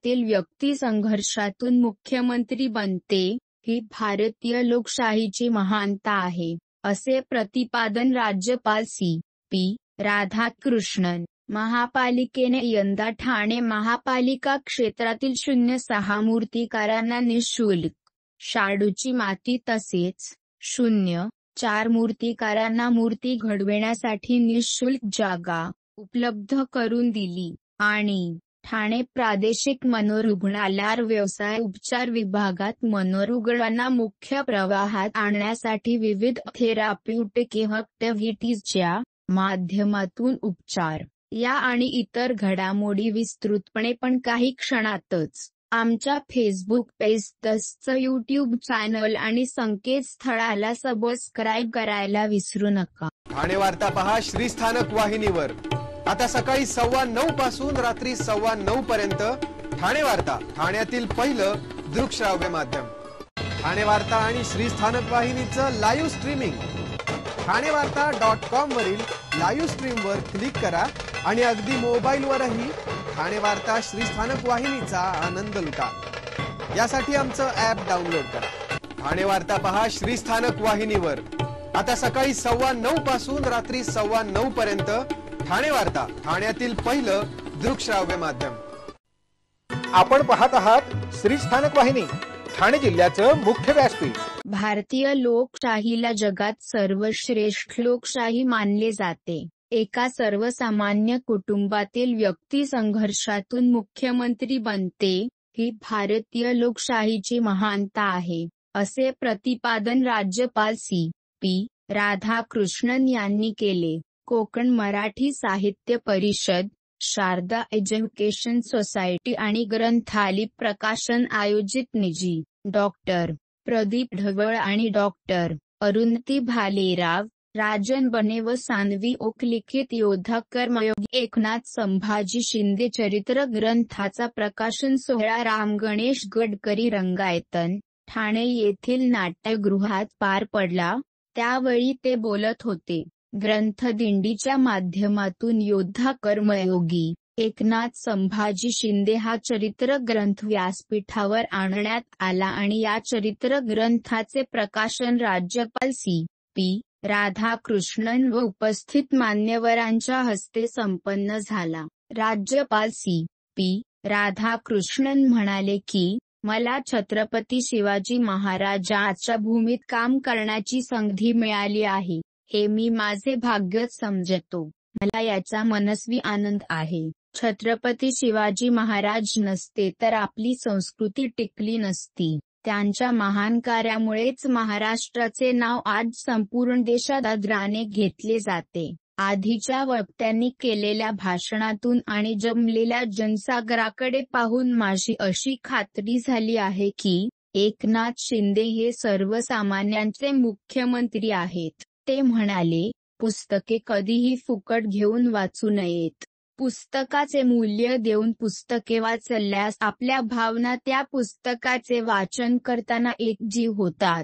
कुटुंबातील व्यक्ती संघर्षातून मुख्यमंत्री बनते, ही भारतीय लोकशाहीची महानता आहे, असे प्रतिपादन राज्यपाल सी.पी. राधाकृष्णन. महापालिकेने यंदा ठाणे महापालिका क्षेत्रातील 06 मूर्तिकारांना निःशुल्क शाडूची माती तसेच 04 मूर्तिकारांना मूर्ती घडविण्यासाठी निःशुल्क जागा उपलब्ध करून दिली आणि ठाणे प्रादेशिक मनोरुग्णालयात व्यवसाय उपचार विभागात मनोरुग्णांना मुख्य प्रवाहात आणण्यासाठी विविध थेराप्युटिक ॲक्टिव्हिटीजच्या माध्यमातून उपचार या आणि इतर घडामोडी विस्तृतपणे पण काही क्षणातच आमच्या फेसबुक पेज तसंच यूट्यूब चॅनल आणि संकेतस्थळाला सबस्क्राईब करायला विसरू नका. ठाणे वार्ता पहा श्रीस्थानक वाहिनीवर. आता सकाळी 9:15 पासून रात्री 9:15 पर्यंत ठाणे वार्ता, ठाण्यातील पहिलं दृकश्राव्य माध्यम. ठाणे वार्ता आणि श्रीस्थानक वाहिनीचं लाईव्ह स्ट्रीमिंग ठाणेवार्ता.com वरील लाईव्ह स्ट्रीमवर क्लिक करा आणि अगदी मोबाईलवरही ठाणे वार्ता श्रीस्थानक वाहिनीचा आनंद लुटा. यासाठी आमचं ॲप डाउनलोड करा. ठाणे वार्ता पहा श्रीस्थानक वाहिनीवर. आता सकाळी 9:15 पासून रात्री 9:15 पर्यंत ठाणे वार्ता, ठाण्यातील पहिलं दृकश्राव्य माध्यम. आपण पाहत आहात श्रीस्थानक वाहिनी, ठाणे जिल्ह्याचं मुख्य व्यासपीठ. भारतीय लोकशाहीला जगात सर्वश्रेष्ठ लोकशाही मानले जाते. एका सर्वसामान्य कुटुंबातील व्यक्ती संघर्षातून मुख्यमंत्री बनते, ही भारतीय लोकशाहीची महानता आहे, असे प्रतिपादन राज्यपाल सी.पी. राधाकृष्णन यांनी केले. कोकण मराठी साहित्य परिषद, शारदा एज्युकेशन सोसायटी आणि ग्रंथाली प्रकाशन आयोजित निजी डॉक्टर प्रदीप ढवळ आणि डॉक्टर अरुंधती भालेराव, राजन बने व सान्वी ओक लिखित योद्धा कर्मयोगी एकनाथ संभाजी शिंदे चरित्र ग्रंथाचा प्रकाशन सोहळा राम गणेश गडकरी रंगायतन, ठाणे येथील नाट्यगृहात पार पडला. त्यावेळी ते बोलत होते. ग्रंथदिंडीच्या माध्यमातून योद्धा कर्मयोगी एकनाथ संभाजी शिंदे हा चरित्र ग्रंथ व्यासपीठावर आणण्यात आला आणि या चरित्र ग्रंथाचे प्रकाशन राज्यपाल सी.पी. राधाकृष्णन व उपस्थित मान्यवरांच्या हस्ते संपन्न झाला. राज्यपाल सी.पी. राधाकृष्णन म्हणाले की, मला छत्रपती शिवाजी महाराजांच्या भूमीत काम करण्याची संधी मिळाली आहे, हे मी माझे भाग्यच समजतो. मला याचा मनस्वी आनंद आहे. छत्रपती शिवाजी महाराज नसते तर आपली संस्कृती टिकली नसती. त्यांच्या महान कार्यामुळेच महाराष्ट्राचे नाव आज संपूर्ण देशात आदराने घेतले जाते. आधीच्या वक्त्यांनी केलेल्या भाषणातून आणि जमलेल्या जनसागराकडे पाहून माझी अशी खात्री झाली आहे की, एकनाथ शिंदे हे सर्वसामान्यांचे मुख्यमंत्री आहेत. ते म्हणाले, पुस्तके कधीही फुकट घेऊन वाचू नयेत. पुस्तकाचे मूल्य देऊन पुस्तके वाचल्यास आपल्या भावना त्या पुस्तकाचे वाचन करताना एकजीव होतात.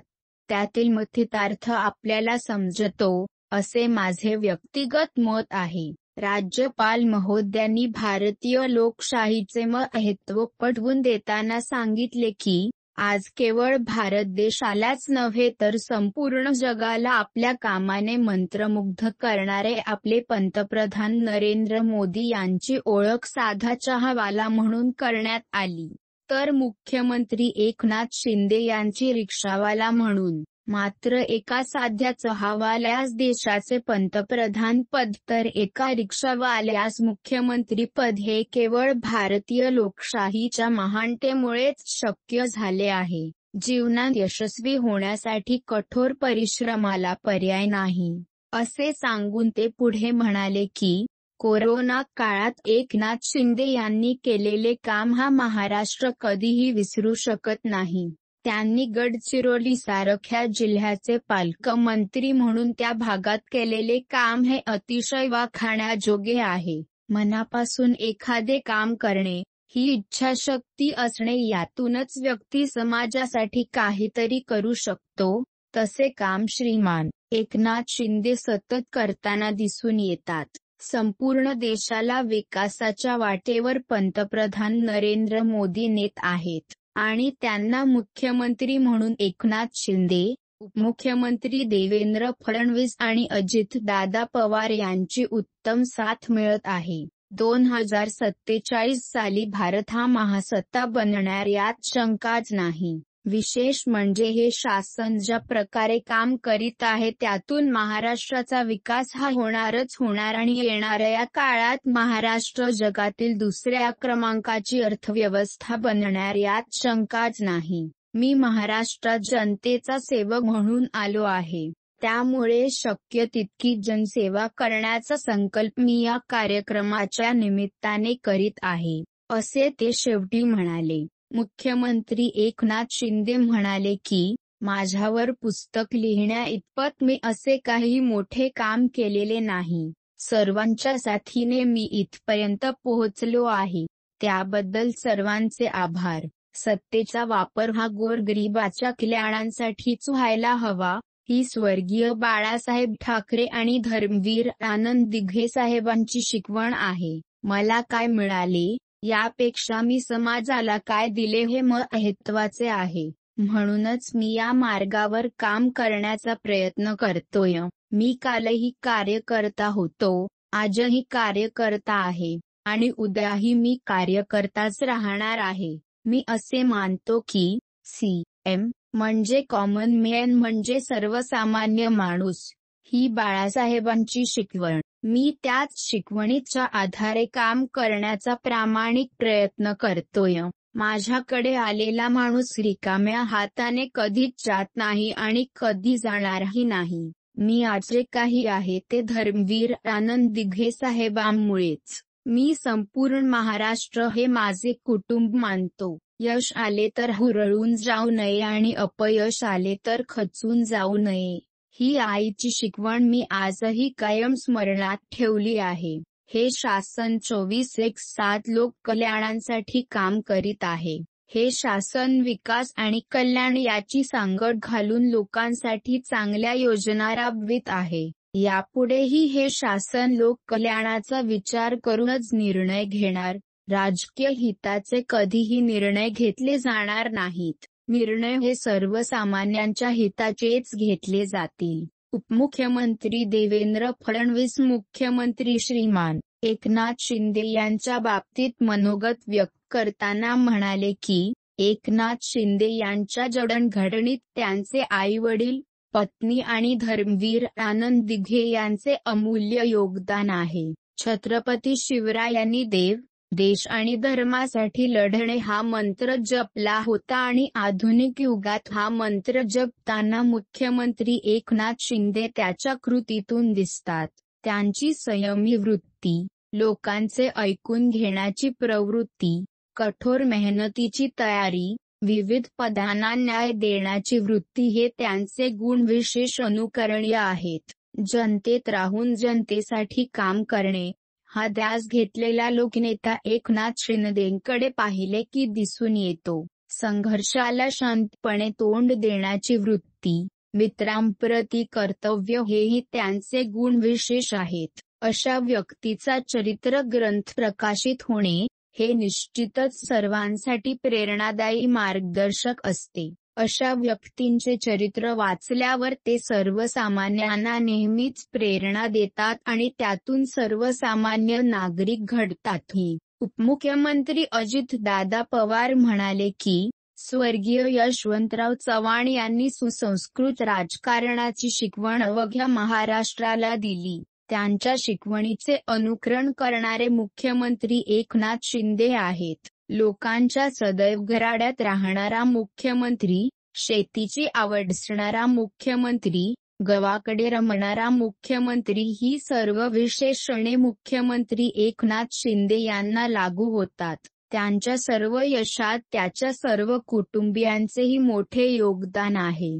त्यातील मथितार्थ आपल्याला समजतो, असे माझे व्यक्तिगत मत आहे. राज्यपाल महोदयांनी भारतीय लोकशाहीचे महत्त्व पटवून देताना सांगितले की, आज केवळ भारत देशालाच नव्हे तर संपूर्ण जगाला आपल्या कामाने मंत्रमुग्ध करणारे आपले पंतप्रधान नरेंद्र मोदी यांची ओळख साधा चहावाला म्हणून करण्यात आली, तर मुख्यमंत्री एकनाथ शिंदे यांची रिक्षावाला म्हणून. मात्र एका साध्या चहावाल्यास देशाचे पंतप्रधान पद तर एका रिक्षावाल्यास मुख्यमंत्री पद हे केवळ भारतीय लोकशाहीच्या महानतेमुळेच शक्य झाले आहे. जीवनात यशस्वी होण्यासाठी कठोर परिश्रमाला पर्याय नाही, असे सांगून ते पुढे म्हणाले की, कोरोना काळात एकनाथ शिंदे यांनी केलेले काम हा महाराष्ट्र कधीही विसरू शकत नाही. त्यांनी गडचिरोली सारख्या जिल्ह्याचे पालकमंत्री म्हणून त्या भागात केलेले काम हे अतिशय वाखाणण्याजोगे आहे. मनापासून एखादे काम करणे, ही इच्छाशक्ती असणे, यातूनच व्यक्ती समाजासाठी काहीतरी करू शकतो. तसे काम श्रीमान एकनाथ शिंदे सतत करताना दिसून येतात. संपूर्ण देशाला विकासाच्या वाटेवर पंतप्रधान नरेंद्र मोदी नेत आहेत आणि त्यांना मुख्यमंत्री म्हणून एकनाथ शिंदे, उपमुख्यमंत्री देवेंद्र फडणवीस आणि अजितदादा पवार यांची उत्तम साथ मिळत आहे. 2047 साली भारत हा महासत्ता बनणार यात शंकाच नाही. विशेष म्हणजे हे शासन ज्या प्रकारे काम करीत आहे त्यातून महाराष्ट्राचा विकास हा होणारच होणार आणि येणाऱ्या काळात महाराष्ट्र जगातील दुसऱ्या क्रमांकाची अर्थव्यवस्था बनणार यात शंकाच नाही. मी महाराष्ट्रात जनतेचा सेवक म्हणून आलो आहे. त्यामुळे शक्य तितकी जनसेवा करण्याचा संकल्प मी या कार्यक्रमाच्या निमित्ताने करीत आहे, असे ते शेवटी म्हणाले. मुख्यमंत्री एकनाथ शिंदे म्हणाले की, माझ्यावर पुस्तक लिहिण्या इतपत मी असे काही मोठे काम केलेले नाही. सर्वांच्या साथीने मी इथपर्यंत पोहोचलो आहे. त्याबद्दल सर्वांचे आभार. सत्तेचा वापर हा गोरगरिबाच्या कल्याणासाठीच व्हायला हवा, ही स्वर्गीय बाळासाहेब ठाकरे आणि धर्मवीर आनंद दिघे साहेबांची शिकवण आहे. मला काय मिळाले, यापेक्षा मी समाजाला काय दिले हे महत्त्वाचे आहे. म्हणूनच मी या मार्गावर काम करण्याचा प्रयत्न करतोय. मी कालही कार्यकर्ता होतो, आजही कार्यकर्ता आहे आणि उद्याही मी कार्यकर्ताच राहणार आहे. मी असे मानतो की CM म्हणजे कॉमन मॅन म्हणजे सर्वसामान्य माणूस, ही बाळासाहेबांची शिकवण. मी त्याच शिकवणीच्या आधारे काम करण्याचा प्रामाणिक प्रयत्न करतोय. माझ्याकडे आलेला माणूस रिकाम्या हाताने कधीच जात नाही आणि कधी जाणारही नाही. मी आज जे काही आहे ते धर्मवीर आनंद दिघे साहेबांमुळेच. मी संपूर्ण महाराष्ट्र हे माझे कुटुंब मानतो. यश आले तर हुरळून जाऊ नये आणि अपयश आले तर खचून जाऊ नये, ही आईची शिकवण मी आजही कायम स्मरणात ठेवली आहे. हे शासन 24/7 लोक कल्याणासाठी काम करीत आहे. हे शासन विकास आणि कल्याण याची सांगड घालून लोकांसाठी चांगल्या योजना राबवित आहे. यापुढेही हे शासन लोक कल्याणाचा विचार करूनच निर्णय घेणार. राजकीय हिताचे कधीही निर्णय घेतले जाणार नाहीत. निर्णय हे सर्वसामान्यांच्या हिताचेच घेतले जातील. उपमुख्यमंत्री देवेंद्र फडणवीस मुख्यमंत्री श्रीमान एकनाथ शिंदे यांच्या बाबतीत मनोगत व्यक्त करताना म्हणाले की, एकनाथ शिंदे यांच्या जडणघडणीत त्यांचे आई-वडील, पत्नी आणि धर्मवीर आनंद दिघे यांचे अमूल्य योगदान आहे. छत्रपती शिवरायांनी देव, देश आणि धर्मासाठी लढणे हा मंत्र जपला होता आणि आधुनिक युगात हा मंत्र जपताना मुख्यमंत्री एकनाथ शिंदे त्याच्या कृतीतून दिसतात. त्यांची संयमी वृत्ती, लोकांचे ऐकून घेण्याची प्रवृत्ती, कठोर मेहनतीची तयारी, विविध पदांना न्याय देण्याची वृत्ती हे त्यांचे गुण विशेष अनुकरणीय आहेत. जनतेत राहून जनतेसाठी काम करणे, हा ध्यास घेतलेला लोकनेता एकनाथ शिंदेंकडे पाहिले की दिसून येतो. संघर्षाला शांतपणे तोंड देण्याची वृत्ती, मित्रांप्रती कर्तव्य हेही त्यांचे गुण विशेष आहेत. अशा व्यक्तीचा चरित्र ग्रंथ प्रकाशित होणे, हे निश्चितच सर्वांसाठी प्रेरणादायी मार्गदर्शक असते. अशा व्यक्तींचे चरित्र वाचल्यावर ते सर्वसामान्यांना नेहमीच प्रेरणा देतात आणि त्यातून सर्वसामान्य नागरिक घडतातही. उपमुख्यमंत्री अजितदादा पवार म्हणाले की, स्वर्गीय यशवंतराव चव्हाण यांनी सुसंस्कृत राजकारणाची शिकवण अवघ्या महाराष्ट्राला दिली. त्यांच्या शिकवणीचे अनुकरण करणारे मुख्यमंत्री एकनाथ शिंदे आहेत. लोकांच्या सदैव घराड्यात राहणारा मुख्यमंत्री, शेतीची आवड असणारा मुख्यमंत्री, गावाकडे रमणारा मुख्यमंत्री ही सर्व विशेषणे मुख्यमंत्री एकनाथ शिंदे यांना लागू होतात. त्यांच्या सर्व यशात त्याच्या सर्व कुटुंबियांचेही मोठे योगदान आहे.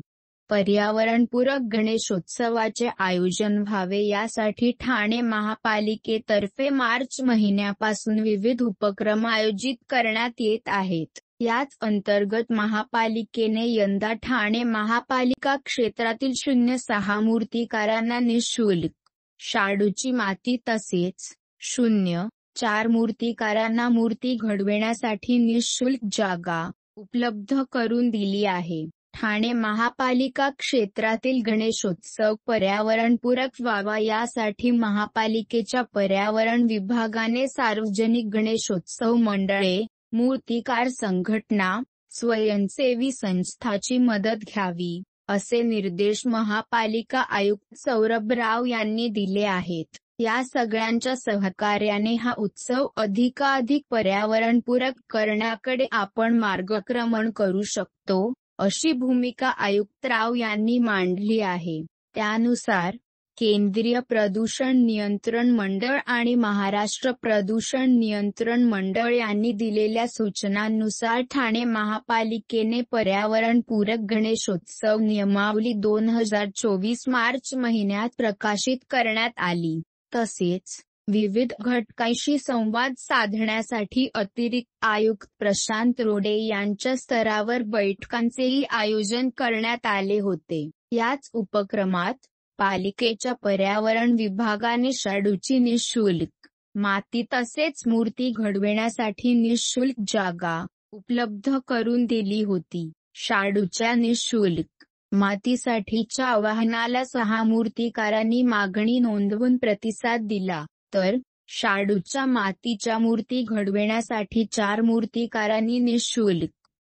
पर्यावरणपूरक गणेशोत्सवाचे आयोजन व्हावे यासाठी ठाणे महापालिकेतर्फे मार्च महिन्यापासून विविध उपक्रम आयोजित करण्यात येत आहेत. याच अंतर्गत महापालिकेने यंदा ठाणे महापालिका क्षेत्रातील 06 मूर्तिकारांना निःशुल्क शाडूची माती तसेच 0:4 मूर्तिकारांना मूर्ती घडविण्यासाठी निःशुल्क जागा उपलब्ध करून दिली आहे. ठाणे महापालिका क्षेत्रातील गणेशोत्सव पर्यावरणपूरक व्हावा यासाठी महापालिकेच्या पर्यावरण विभागाने सार्वजनिक गणेशोत्सव मंडळे, मूर्तिकार संघटना, स्वयंसेवी संस्थांची मदत घ्यावी, असे निर्देश महापालिका आयुक्त सौरभ राव यांनी दिले आहेत. या सगळ्यांच्या सहकार्याने हा उत्सव अधिकाधिक पर्यावरणपूरक करण्याकडे आपण मार्गक्रमण करू शकतो, अशी भूमिका आयुक्त राव यांनी मांडली आहे. त्यानुसार केंद्रीय प्रदूषण नियंत्रण मंडळ आणि महाराष्ट्र प्रदूषण नियंत्रण मंडळ यांनी दिलेल्या सूचनांनुसार ठाणे महापालिकेने पर्यावरणपूरक गणेशोत्सव नियमावली 2024 मार्च महिन्यात प्रकाशित करण्यात आली. तसेच विविध घटकांशी संवाद साधण्यासाठी अतिरिक्त आयुक्त प्रशांत रोडे यांच्या स्तरावर बैठकांचेही आयोजन करण्यात आले होते. याच उपक्रमात पालिकेच्या पर्यावरण विभागाने शाडूची निःशुल्क माती तसेच मूर्ती घडविण्यासाठी निःशुल्क जागा उपलब्ध करून दिली होती. शाडूच्या निःशुल्क मातीसाठीच्या आवाहनाला 6 मूर्तिकारांनी मागणी नोंदवून प्रतिसाद दिला, तर शाडूच्या मातीच्या मूर्ती घडविण्यासाठी 4 मूर्तिकारांनी निःशुल्क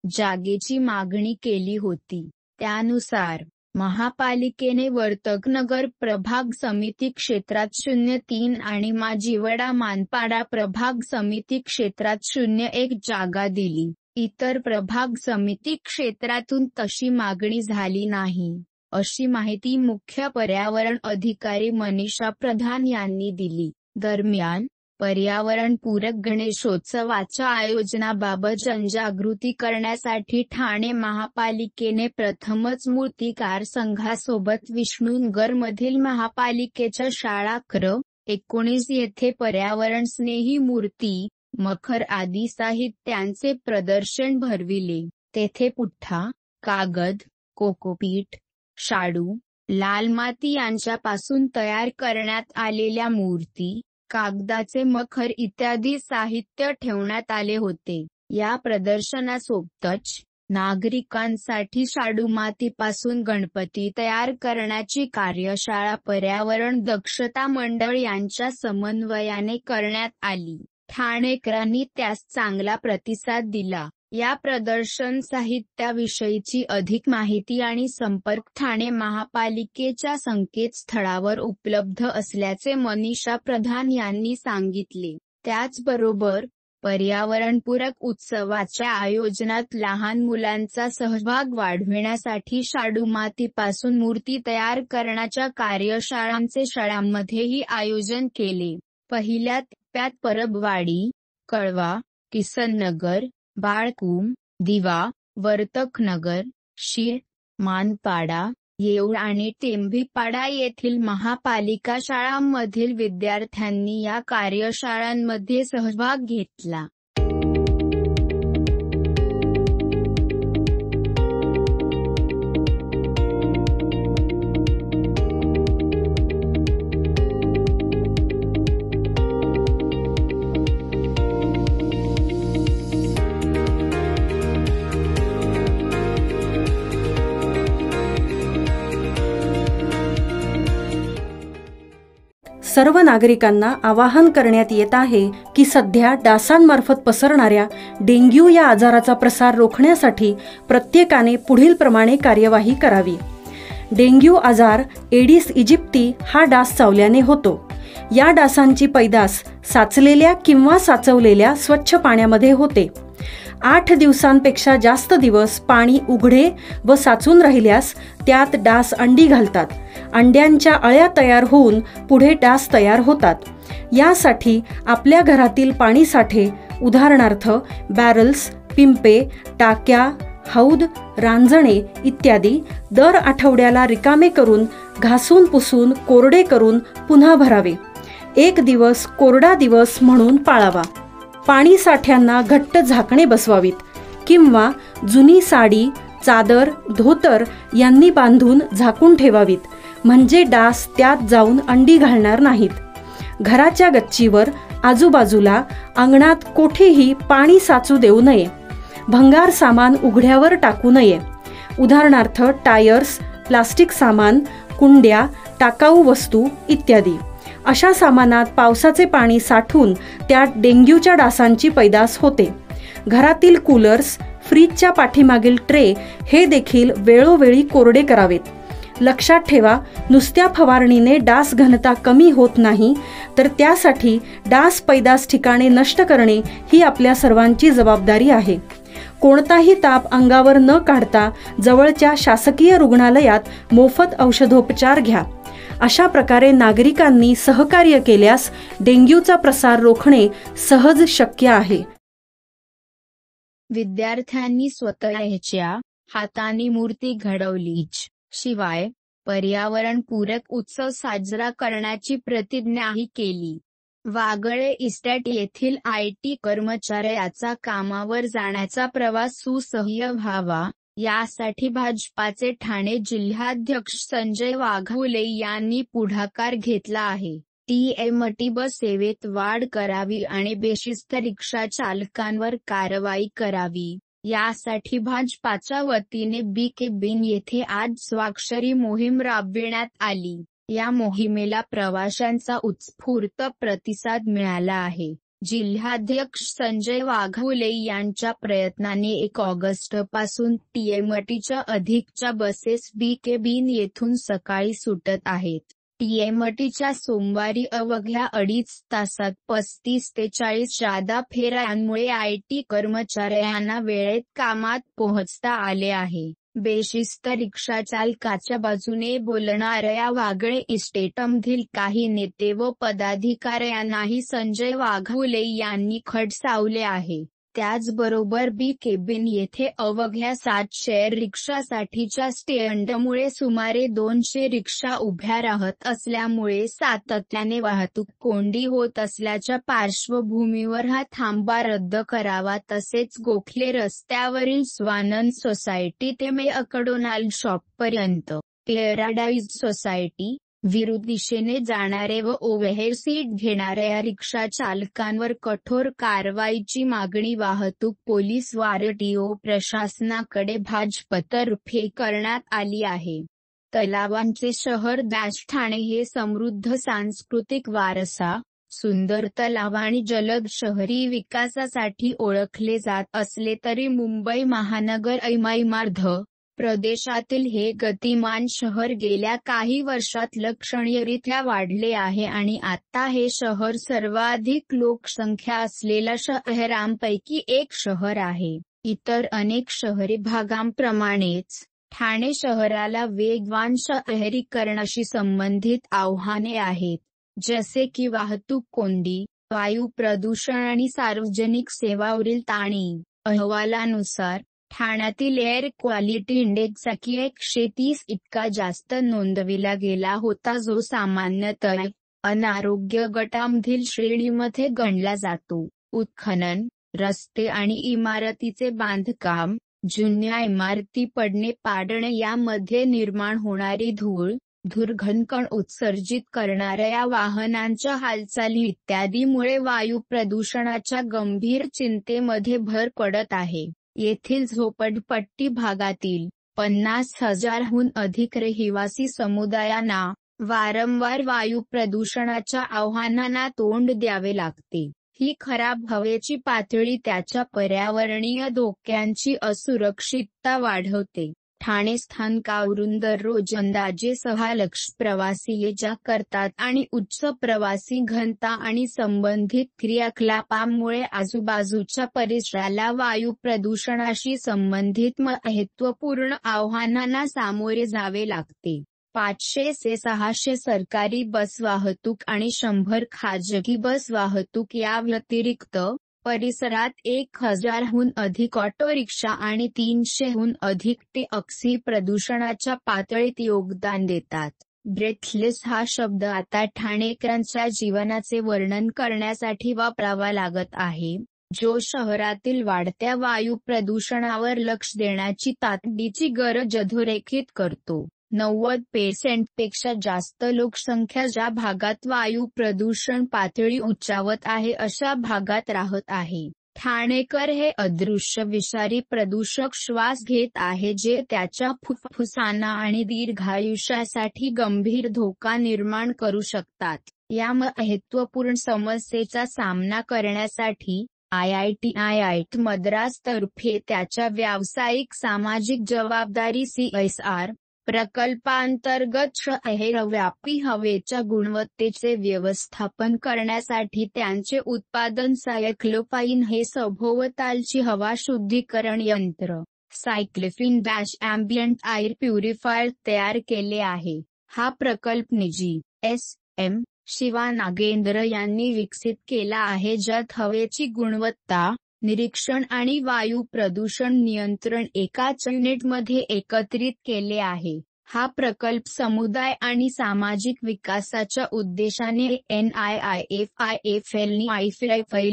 जागेची मागणी केली होती. त्यानुसार महापालिकेने वर्तकनगर प्रभाग समिती क्षेत्रात 03 आणि माजिवडा मानपाडा प्रभाग समिती क्षेत्रात 01 जागा दिली. इतर प्रभाग समिती क्षेत्रातून तशी मागणी झाली नाही, अशी माहिती मुख्य पर्यावरण अधिकारी मनीषा प्रधान यांनी दिली. दरम्यान पर्यावरणपूरक गणेशोत्सवाच्या आयोजनाबाबत जनजागृती करण्यासाठी ठाणे महापालिकेने प्रथमच मूर्तिकार संघासोबत विष्णुनगरमधील महापालिकेच्या शाळा क्र. 19 येथे पर्यावरणस्नेही मूर्ती, मखर आदी साहित्यांचे प्रदर्शन भरविले. तेथे पुठ्ठा, कागद, कोकोपीट, शाडू, लाल माती यांच्यापासून तयार करण्यात आलेल्या मूर्ती, कागदाचे मखर इत्यादी साहित्य ठेवण्यात आले होते. या प्रदर्शनासोबतच नागरिकांसाठी शाडू मातीपासून गणपती तयार करण्याची कार्यशाळा पर्यावरण दक्षता मंडळ यांच्या समन्वयाने करण्यात आली. ठाणेकरांनी त्यास चांगला प्रतिसाद दिला. या प्रदर्शन साहित्याविषयीची अधिक माहिती आणि संपर्क ठाणे महापालिकेच्या संकेतस्थळावर उपलब्ध असल्याचे मनीषा प्रधान यांनी सांगितले. त्याचबरोबर पर्यावरणपूरक उत्सवाच्या आयोजनात लहान मुलांचा सहभाग वाढविण्यासाठी शाडू मातीपासून मूर्ती तयार करण्याच्या कार्यशाळांचे शाळांमध्येही आयोजन केले. पहिल्या टप्प्यात परबवाडी, कळवा, किसननगर, बाळकूम, दिवा, वर्तकनगर, शीळ, मानपाडा, येऊळ आणि टेंभीपाडा येथील महापालिका शाळांमधील विद्यार्थ्यांनी या कार्यशाळांमध्ये सहभाग घेतला. सर्व नागरिकांना आवाहन करण्यात येत आहे की सध्या डासांमार्फत पसरणाऱ्या डेंग्यू या आजाराचा प्रसार रोखण्यासाठी प्रत्येकाने पुढीलप्रमाणे कार्यवाही करावी. डेंग्यू आजार एडिस इजिप्ती हा डास चावल्याने होतो. या डासांची पैदास साचलेल्या किंवा साचवलेल्या स्वच्छ पाण्यामध्ये होते. 8 दिवसांपेक्षा जास्त दिवस पाणी उघडे व साचून राहिल्यास त्यात डास अंडी घालतात. अंड्यांच्या अळ्या तयार होऊन पुढे डास तयार होतात. यासाठी आपल्या घरातील पाणीसाठे उदाहरणार्थ बॅरल्स, पिंपे, टाक्या, हौद, रांजणे इत्यादी दर आठवड्याला रिकामे करून घासून पुसून कोरडे करून पुन्हा भरावे. 1 दिवस कोरडा दिवस म्हणून पाळावा. पाणी साठ्यांना घट्ट झाकणे बसवावीत किंवा जुनी साडी, चादर, धोतर यांनी बांधून झाकून ठेवावीत. म्हणजे डास त्यात जाऊन अंडी घालणार नाहीत. घराच्या गच्चीवर, आजूबाजूला, अंगणात कोठेही पाणी साचू देऊ नये. भंगार सामान उघड्यावर टाकू नये. उदाहरणार्थ टायर्स, प्लास्टिक सामान, कुंड्या, टाकाऊ वस्तू इत्यादी. अशा सामानात पावसाचे पाणी साठून त्यात डेंग्यूच्या डासांची पैदास होते. घरातील कूलर्स, फ्रीजच्या पाठीमागील ट्रे हे देखील वेळोवेळी कोरडे करावेत. लक्षात ठेवा, नुसत्या फवारणीने डास घनता कमी होत नाही, तर त्यासाठी डास पैदास ठिकाणे नष्ट करणे ही आपल्या सर्वांची जबाबदारी आहे. कोणताही ताप अंगावर न काढता जवळच्या शासकीय रुग्णालयात मोफत औषधोपचार घ्या. अशा प्रकारे नागरिकांनी सहकार्य केल्यास डेंग्यूचा प्रसार रोखणे सहज शक्य आहे. विद्यार्थ्यांनी स्वतःच्या हाताने मूर्ती घडवलीच, शिवाय पर्यावरणपूरक उत्सव साजरा करण्याची प्रतिज्ञाही केली. वागळे इस्टेट येथील IT कर्मचाऱ्याचा कामावर जाण्याचा प्रवास सुसह्य व्हावा, यासाठी भाजपाचे ठाणे जिल्हाध्यक्ष संजय वाघुले यांनी पुढाकार घेतला आहे. TMT बस सेवेत वाढ करावी आणि बेशिस्त रिक्षा चालकांवर कारवाई करावी, यासाठी भाजपाच्या वतीने BK-बिन येथे आज स्वाक्षरी मोहीम राबविण्यात आली. या मोहिमेला प्रवाशांचा उत्स्फूर्त प्रतिसाद मिळाला आहे. जिल्हाध्यक्ष संजय वाघुले यांच्या प्रयत्नाने 1 ऑगस्टपासून TMTच्या अधिकच्या बसेस BK-बिन येथून सकाळी सुटत आहेत. TMTच्या सोमवारी अवघ्या 2.5 तासात 35 ते 40 जादा फेऱ्यांमुळे IT कर्मचाऱ्यांना वेळेत कामात पोहोचता आले आहे. बेशिस्त रिक्षा चालकाच्या बाजूने बोलणाऱ्या वागळे इस्टेटमधील काही नेते व पदाधिकाऱ्यांनाही संजय वाघुले यांनी खडसावले आहे. त्याचबरोबर BK-बिन येथे अवघ्या 7 शेअर रिक्षासाठीच्या स्टँडमुळे सुमारे 200 रिक्षा उभ्या राहत असल्यामुळे सातत्याने वाहतूक कोंडी होत असल्याच्या पार्श्वभूमीवर हा थांबा रद्द करावा. तसेच गोखले रस्त्यावरील स्वानंद सोसायटी ते मॅकडोनाल्ड शॉपपर्यंत पॅराडाईज सोसायटी विरुद्ध दिशेने जाणारे व ओव्हरहेड सीट घेणाऱ्या रिक्षा चालकांवर कठोर कारवाईची मागणी वाहतूक पोलीस व RTO प्रशासनाकडे भाजपतर्फे करण्यात आली आहे. तलावांचे शहर ठाणे हे समृद्ध सांस्कृतिक वारसा, सुंदर तलाव आणि जलद शहरी विकासासाठी ओळखले जात असले तरी मुंबई महानगर इमारत प्रदेशातील हे गतिमान शहर गेल्या काही वर्षात लक्षणीयरित्या वाढले आहे आणि आता हे शहर सर्वाधिक लोकसंख्या असलेल्या शहरांपैकी एक शहर आहे. इतर अनेक शहरी भागांप्रमाणेच ठाणे शहराला वेगवान शहरीकरणाशी संबंधित आव्हाने आहेत, जसे की वाहतूक कोंडी, वायू प्रदूषण आणि सार्वजनिक सेवांवरील ताण. अहवालानुसार ठाण्यातील एअर क्वालिटी इंडेक्स 130 इतका जास्त नोंदविला गेला होता, जो सामान्यतः अनारोग्य गटामधील श्रेणीमध्ये गणला जातो. उत्खनन, रस्ते आणि इमारतीचे बांधकाम, जुन्या इमारती पडणे पाडणे यामध्ये निर्माण होणारी धूळ, दुर्गंधकण उत्सर्जित करणाऱ्या वाहनांच्या हालचाली इत्यादीमुळे वायू प्रदूषणाच्या गंभीर चिंतेमध्ये भर पडत आहे. येथील झोपडपट्टी भागातील 50,000हून अधिक रहिवासी समुदायांना वारंवार वायू प्रदूषणाच्या आव्हानांना तोंड द्यावे लागते. ही खराब हवेची पातळी त्याच्या पर्यावरणीय धोक्यांची असुरक्षितता वाढवते. ठाणे स्थानकावरून दररोज अंदाजे 6 लाख प्रवासी ये-जा करतात आणि उच्च प्रवासी घनता आणि संबंधित क्रियाकलापांमुळे आजूबाजूच्या परिसराला वायू प्रदूषणाशी संबंधित महत्त्वपूर्ण आव्हानांना सामोरे जावे लागते. 500 ते 600 सरकारी बस वाहतूक आणि 100 खाजगी बस वाहतूक या व्यतिरिक्त परिसरात 1000हून अधिक ऑटो रिक्षा आणि 300हून अधिक टॅक्सी प्रदूषणाच्या पातळीत योगदान देतात. ब्रेथलेस हा शब्द आता ठाणेकरांच्या जीवनाचे वर्णन करण्यासाठी वापरावा लागत आहे, जो शहरातील वाढत्या वायू प्रदूषणावर लक्ष देण्याची तातडीची गरज अधोरेखित करतो. 90% पेक्षा जास्त लोकसंख्या ज्या भागात वायू प्रदूषण पातळी उंचावत आहे अशा भागात राहत आहे. ठाणेकर हे अदृश्य विषारी प्रदूषक श्वास घेत आहे जे त्याच्या फुफ्फुसांना आणि दीर्घायुष्यासाठी गंभीर धोका निर्माण करू शकतात. या महत्त्वपूर्ण समस्येचा सामना करण्यासाठी IIT मद्रास तर्फे त्याच्या व्यावसायिक सामाजिक जबाबदारी CSR प्रकल्पांतर्गत शहरव्यापी हवेच्या गुणवत्तेचे व्यवस्थापन करण्यासाठी त्यांचे उत्पादन सायक्लोफाइन हे सभोवतालची हवा शुद्धीकरण यंत्र सायक्लोफिन डॅश अँबियंट एअर प्युरिफायर तयार केले आहे. हा प्रकल्प निजी SM शिवा नागेंद्र यांनी विकसित केला आहे ज्यात हवेची गुणवत्ता निरीक्षण आणि वायू प्रदूषण नियंत्रण एकाच युनिटमध्ये एकत्रित केले आहे. हा प्रकल्प समुदाय आणि सामाजिक विकासाच्या उद्देशाने NIIFIFL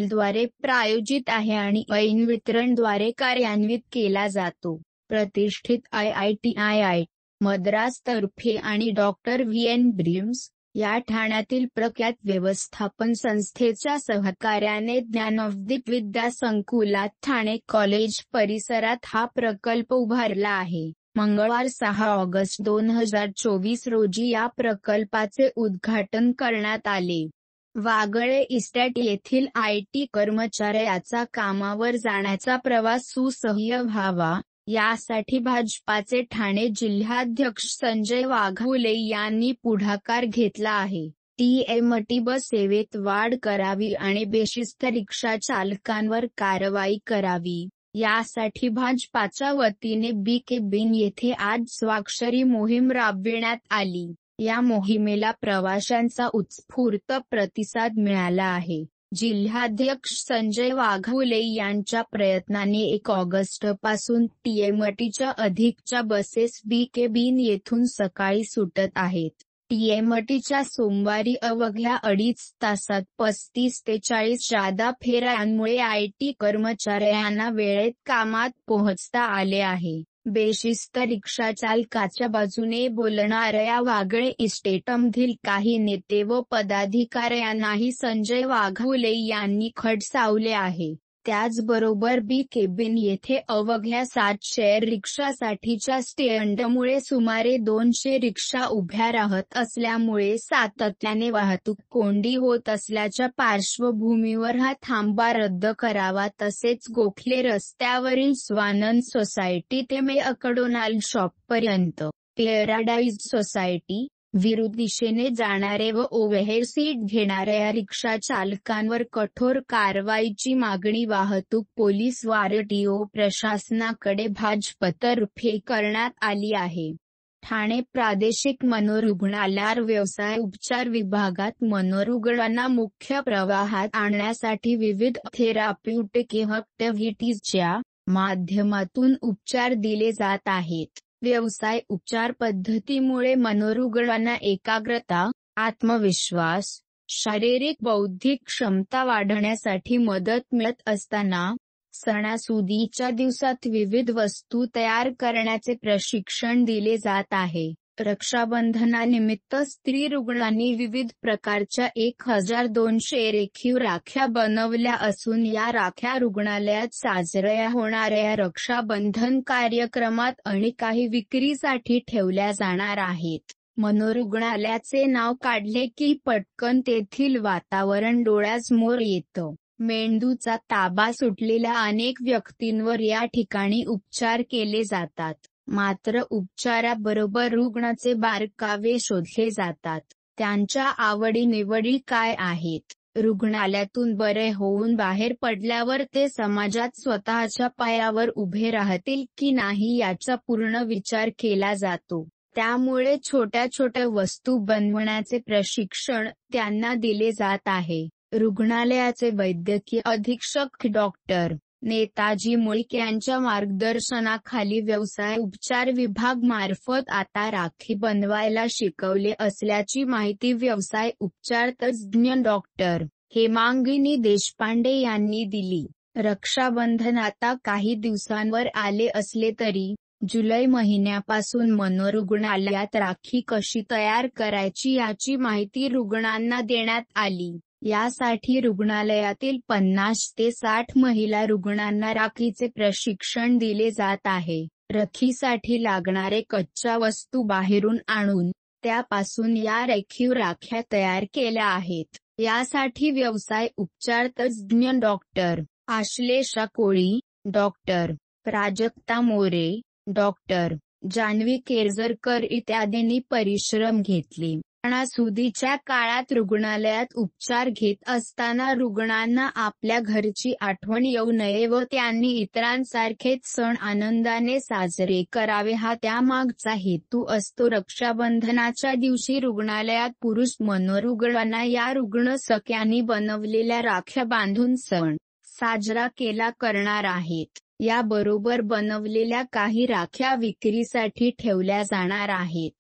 द्वारे प्रायोजित आहे आणि ऐन वितरणद्वारे कार्यान्वित केला जातो. प्रतिष्ठित IIT मद्रास तर्फे आणि डॉ. VN ब्रिम्स या ठाण्यातील प्रख्यात व्यवस्थापन संस्थेच्या सहकार्याने ज्ञानोदीप विद्या संकुलात ठाणे कॉलेज परिसरात हा प्रकल्प उभारला आहे. मंगळवार 6 ऑगस्ट 2024 रोजी या प्रकल्पाचे उद्घाटन करण्यात आले. वागळे इस्टेट येथील IT कर्मचाऱ्याचा कामावर जाण्याचा प्रवास सुसह्य व्हावा यासाठी भाजपाचे ठाणे जिल्हाध्यक्ष संजय वाघुले यांनी पुढाकार घेतला आहे. TMT बस सेवेत वाढ करावी आणि बेशिस्त रिक्षा चालकांवर कारवाई करावी यासाठी भाजपाच्या वतीने BK-बिन येथे आज स्वाक्षरी मोहीम राबविण्यात आली. या मोहिमेला प्रवाशांचा उत्स्फूर्त प्रतिसाद मिळाला आहे. जिल्हाध्यक्ष संजय वाघुले यांच्या प्रयत्नाने 1 ऑगस्टपासून TMTच्या अधिकच्या बसेस BK-बिन येथून सकाळी सुटत आहेत. TMTच्या सोमवारी अवघ्या 2.5 तासात 35 ते 40 जादा फेऱ्यांमुळे IT कर्मचाऱ्यांना वेळेत कामात पोहोचता आले आहे. बेशिस्त रिक्षा चालकाच्या बाजूने बोलणाऱ्या वागळे इस्टेटमधील काही नेते व पदाधिकाऱ्यांनाही संजय वाघुले यांनी खडसावले आहे. त्याचबरोबर BK-बिन येथे अवघ्या 700 रिक्षासाठीच्या स्टँडमुळे सुमारे 200 रिक्षा उभ्या राहत असल्यामुळे सातत्याने वाहतूक कोंडी होत असल्याच्या पार्श्वभूमीवर हा थांबा रद्द करावा तसेच गोखले रस्त्यावरील स्वानंद सोसायटी ते मॅकडोनाल्ड शॉपपर्यंत पॅराडाईज सोसायटी विरुद्ध दिशेने जाणारे व ओव्हरहेड सीट घेणाऱ्या रिक्षा चालकांवर कठोर कारवाईची मागणी वाहतूक पोलीस व RTO प्रशासनाकडे भाजपतर्फे करण्यात आली आहे. ठाणे प्रादेशिक मनोरुग्णालय व्यवसाय उपचार विभागात मनोरुग्णांना मुख्य प्रवाहात आणण्यासाठी विविध थेराप्युटिक ॲक्टिव्हिटीजच्या माध्यमातून उपचार दिले जात आहेत. व्यवसाय उपचार पद्धतीमुळे मनोरुग्णांना एकाग्रता, आत्मविश्वास, शारीरिक बौद्धिक क्षमता वाढवण्यासाठी मदत मिळत असताना, सणासुदीच्या दिवसात विविध वस्तू तयार करण्याचे प्रशिक्षण दिले जात आहे. रक्षाबंधनानिमित्त स्त्री रुग्णांनी विविध प्रकारच्या 1200 रेखीव राख्या बनवल्या असून या राख्या रुग्णालयात साजऱ्या होणाऱ्या रक्षाबंधन कार्यक्रमात आणि काही विक्रीसाठी ठेवल्या जाणार आहेत. मनोरुग्णालयाचे नाव काढले की पटकन तेथील वातावरण डोळ्यासमोर येतं. मेंदूचा ताबा सुटलेल्या अनेक व्यक्तींवर या ठिकाणी उपचार केले जातात. मात्र उपचाराबरोबर रुग्णाचे बारकावे शोधले जातात. त्यांच्या आवडी-निवडी काय आहेत? रुग्णालयातून बरे होऊन बाहेर पडल्यावर ते समाजात स्वतःच्या पायावर उभे राहतील की नाही याचा पूर्ण विचार केला जातो. त्यामुळे छोट्या-छोट्या वस्तू बनवण्याचे प्रशिक्षण त्यांना दिले जात आहे. रुग्णालयाचे वैद्यकीय अधीक्षक डॉक्टर नेताजी मुळीक यांच्या मार्गदर्शनाखाली व्यवसाय उपचार विभाग मार्फत आता राखी बनवायला शिकवले असल्याची माहिती व्यवसाय उपचार तज्ज्ञ डॉक्टर हेमांगिनी देशपांडे यांनी दिली. रक्षाबंधन आता काही दिवसांवर आले असले तरी जुलै महिन्यापासून मनोरुग्णालयात राखी कशी तयार करायची याची माहिती रुग्णांना देण्यात आली. यासाठी रुग्णालयातील 50 ते 60 महिला रुग्णांना राखीचे प्रशिक्षण दिले जात आहे. राखीसाठी लागणारे कच्च्या वस्तू बाहेरून आणून त्यापासून या रेखीव राख्या तयार केल्या आहेत. यासाठी व्यवसाय उपचार तज्ज्ञ डॉक्टर आश्लेषा कोळी, डॉक्टर प्राजक्ता मोरे, डॉक्टर जान्हवी केरजरकर इत्यादींनी परिश्रम घेतले. सणासुदीच्या काळात रुग्णालयात उपचार घेत असताना रुग्णांना आपल्या घरची आठवण येऊ नये व त्यांनी इतरांसारखेच सण आनंदाने साजरे करावे हा त्यामागचा हेतू असतो. रक्षाबंधनाच्या दिवशी रुग्णालयात पुरुष मनोरुग्णांना या रुग्ण सख्यांनी बनवलेल्या राख्या बांधून सण साजरा केला करणार आहेत. याबरोबर बनवलेल्या काही राख्या विक्रीसाठी ठेवल्या जाणार आहेत.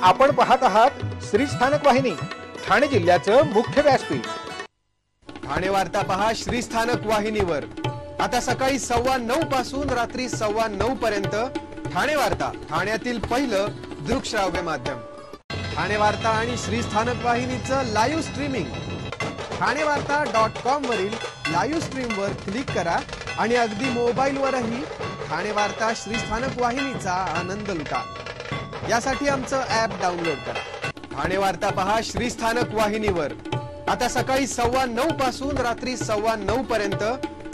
आपण पाहत आहात श्री स्थानक वाहिनी, ठाणे जिल्ह्याचं मुख्य व्यासपीठ. ठाणे वार्ता पहा श्री स्थानक वाहिनीवर. आता सकाळी 9:15 पासून रात्री 9:15 पर्यंत ठाणे वार्ता, ठाण्यातील पहिलं दृकश्राव्य माध्यम. ठाणे वार्ता आणि श्री स्थानक वाहिनीचं लाईव्ह स्ट्रीमिंग ठाणेवार्ता.com वरील लाईव्ह स्ट्रीमवर क्लिक करा आणि अगदी मोबाईलवरही ठाणे वार्ता श्री स्थानक वाहिनीचा आनंद लुटा. यासाठी आमचं ॲप डाउनलोड करा. ठाणे वार्ता पहा श्री स्थानक वाहिनीवर. आता सकाळी 9:15 पासून रात्री 9:15 पर्यंत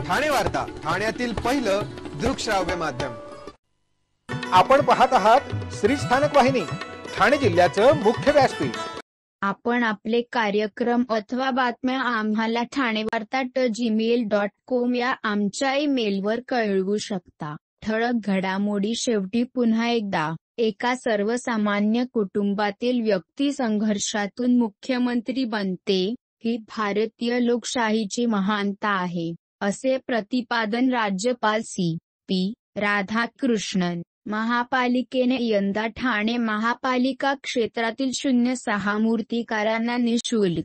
ठाणे वार्ता, ठाण्यातील पहिलं दृकश्राव्य माध्यम. आपण पाहत आहात श्री स्थानक वाहिनी, ठाणे जिल्ह्याचं मुख्य व्यासपीठ. आपण आपले कार्यक्रम अथवा बातम्या आम्हाला ठाणेवार्ता@gmail.com या आमच्या ईमेलवर कळवू शकता. ठळक घडामोडी शेवटी पुन्हा एकदा. एका सर्वसामान्य कुटुंबातील व्यक्ती संघर्षातून मुख्यमंत्री बनते, ही भारतीय लोकशाहीची महानता आहे, असे प्रतिपादन राज्यपाल सी.पी. राधाकृष्णन. महापालिकेने यंदा ठाणे महापालिका क्षेत्रातील 0.6 मूर्तिकारांना निःशुल्क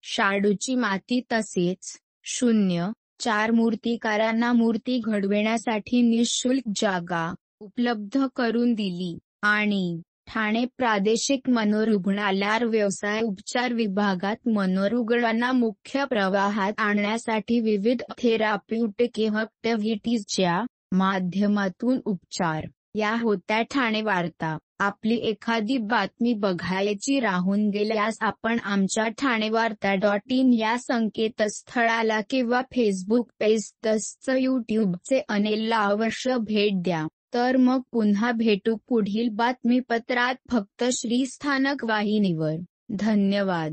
शाडूची माती तसेच 0.4 मूर्तिकारांना मूर्ती घडविण्यासाठी निःशुल्क जागा उपलब्ध करून दिली आणि ठाणे प्रादेशिक मनोरुग्णालय व्यवसाय उपचार विभागात मनोरुग्णांना मुख्य प्रवाहात आणण्यासाठी विविध थेराप्युटिक ॲक्टिव्हिटीजच्या माध्यमातून उपचार. या होत्या ठाणे वार्ता. आपली एखादी बातमी बघायची राहून गेल्यास आपण आमच्या ठाणेवार्ता.in या संकेतस्थळाला किंवा फेसबुक पेज तसंच यूट्यूबचे चॅनेलला अवश्य भेट द्या. तर मग पुन्हा भेटू पुढील बातमीपत्रात फक्त श्री स्थानक वाहिनीवर. धन्यवाद.